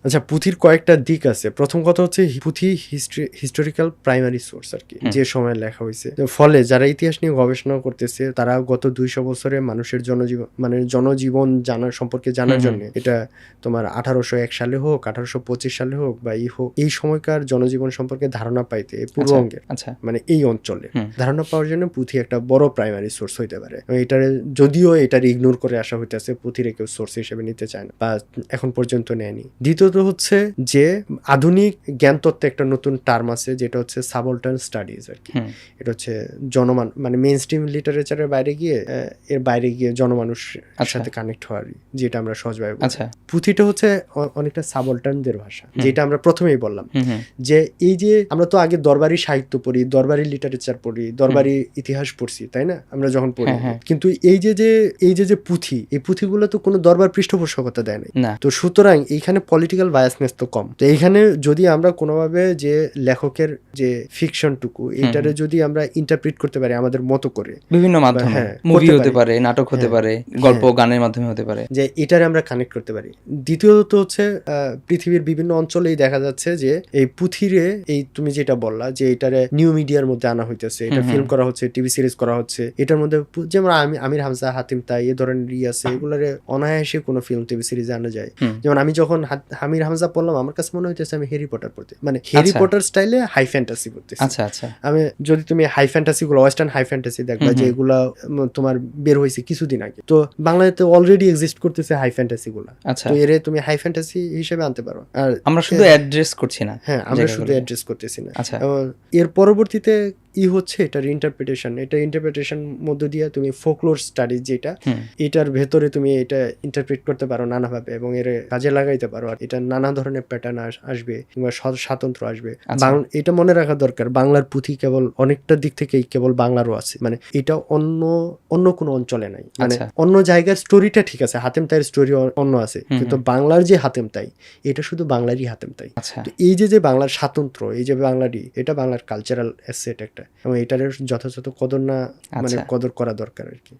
আচ্ছা, পুঁথির কয়েকটা দিক আছে। প্রথম কথা হচ্ছে পুঁথি হিস্টোরিক্যাল প্রাইমারি সোর্স আর কি, যে সময় লেখা হয়েছে। ফলে যারা ইতিহাস নিয়ে গবেষণা করতেছে তারা গত 200 বছরে মানুষের জনজীবন জানার সম্পর্কে জানার জন্য, এটা তোমার 1801 সালে হোক, 1825 সালে হোক বা এই সময়কার জনজীবন সম্পর্কে ধারণা পাইতে পূর্ববঙ্গের মানে এই অঞ্চলে ধারণা পাওয়ার জন্য পুঁথি একটা বড় প্রাইমারি সোর্স হইতে পারে। যদিও এটার ইগনোর করে আসা হইতেছে, পুঁথির কেউ সোর্স হিসেবে নিতে চায় না বা এখন পর্যন্ত নেয়নি। দ্বিতীয়ত হচ্ছে যে আধুনিক জ্ঞান তত্ত্বে একটা নতুন টার্ম আছে, যেটা হচ্ছে সাবঅল্টার্ন স্টাডিজ আর কি। এটা হচ্ছে মানে মেইন স্ট্রিম লিটারেচারের বাইরে গিয়ে জনমানুষ সাথে কানেক্ট হওয়ার, যেটা আমরা সহজভাবে পুঁথিটা হচ্ছে অনেকটা সাবঅল্টার্নদের ভাষা, যেটা আমরা প্রথমেই বললাম যে এই যে আমরা তো আগে দরবারি সাহিত্য পড়ি, দরবারি লিটারেচার পড়ি, দরবারি ইতিহাস পড়ছি, তাই না? আমরা যখন পড়ি, কিন্তু এই যে পুঁথি, এই পুঁথিগুলো তো কোনো দরবার পৃষ্ঠপোষকতা দেয় না। তো সুতরাং এইখানে পলিটিক্যাল বায়াসনেস তো কম। তো এইখানে যদি আমরা কোনোভাবে যে লেখকের যে ফিকশনটুকু, এটারে যদি আমরা ইন্টারপ্রিট করতে পারি আমাদের মতো করে, বিভিন্ন মাধ্যমে, মুভি হতে পারে, নাটক হতে পারে, গল্প গানের মাধ্যমে হতে পারে, যে এটারে আমরা কানেক্ট করতে পারি। দ্বিতীয়ত হচ্ছে পৃথিবীর বিভিন্ন অঞ্চলেই দেখা যাচ্ছে যে এই পুঁথিরে, এই তুমি যেটা বললা যে এটারে নিউ মিডিয়ার মধ্যে আনা হইতেছে, এটা ফিল্ম করা হচ্ছে, টিভি সিরিজ করা হচ্ছে, এটার মধ্যে যেমন আমির হামজা, হাতিম তাই, এই ধরনের আছে, এগুলোরে অনায়াসে কোনো ফিল্ম টিভি সিরিজে আনা যায়। যেমন আমি যখন আমির হামজা পড়লাম, আমার কাছে মনে হইতেছে আমি হ্যারি পটার পড়তে, মানে হ্যারি পটার স্টাইলে হাই ফ্যান্টাসি পড়তেছি। আমি যদি তুমি হাই ফ্যান্টাসি গুলো, ওয়েস্টার্ন হাই ফ্যান্টাসি দেখবা, যে এগুলা তোমার বের হয়েছে কিছুদিন আগে, তো বাংলাতে অলরেডি এক্সিস্ট করতেছে হাই ফ্যান্টাসি গুলা, তো এর তুমি হাই ফ্যান্টাসি হিসেবে আনতে পারো। আর আমরা শুধু অ্যাড্রেস করছি না, আমরা শুধু অ্যাড্রেস করতেছি না। এর পরবর্তীতে হচ্ছে এটার ইন্টারপ্রিটেশন মধ্য দিয়ে তুমি ফোকলোর স্টাডিজ, যেটা এটার ভেতরে তুমি এটা ইন্টারপ্রিট করতে পারো নানাভাবে এবং এর কাজে লাগাইতে পারো, আর এটা নানা ধরনের প্যাটার্ন আসবে কিংবা স্বাতন্ত্র আসবে। এটা মনে রাখা দরকার, বাংলার পুঁথি কেবল অনেকটা দিক থেকেই কেবল বাংলারও আছে, মানে এটা অন্য কোনো অঞ্চলে নাই। মানে অন্য জায়গার স্টোরিটা ঠিক আছে, হাতেম তাইয়ের স্টোরি অন্য আছে, কিন্তু বাংলার যে হাতেম তাই, এটা শুধু বাংলারই হাতেম তাই। তো এই যে বাংলার স্বাতন্ত্র, এই যে বাংলারই, এটা বাংলার কালচারাল অ্যাসেট একটা, এবং এটার যথাযথ কদর না, মানে কদর করা দরকার আর কি।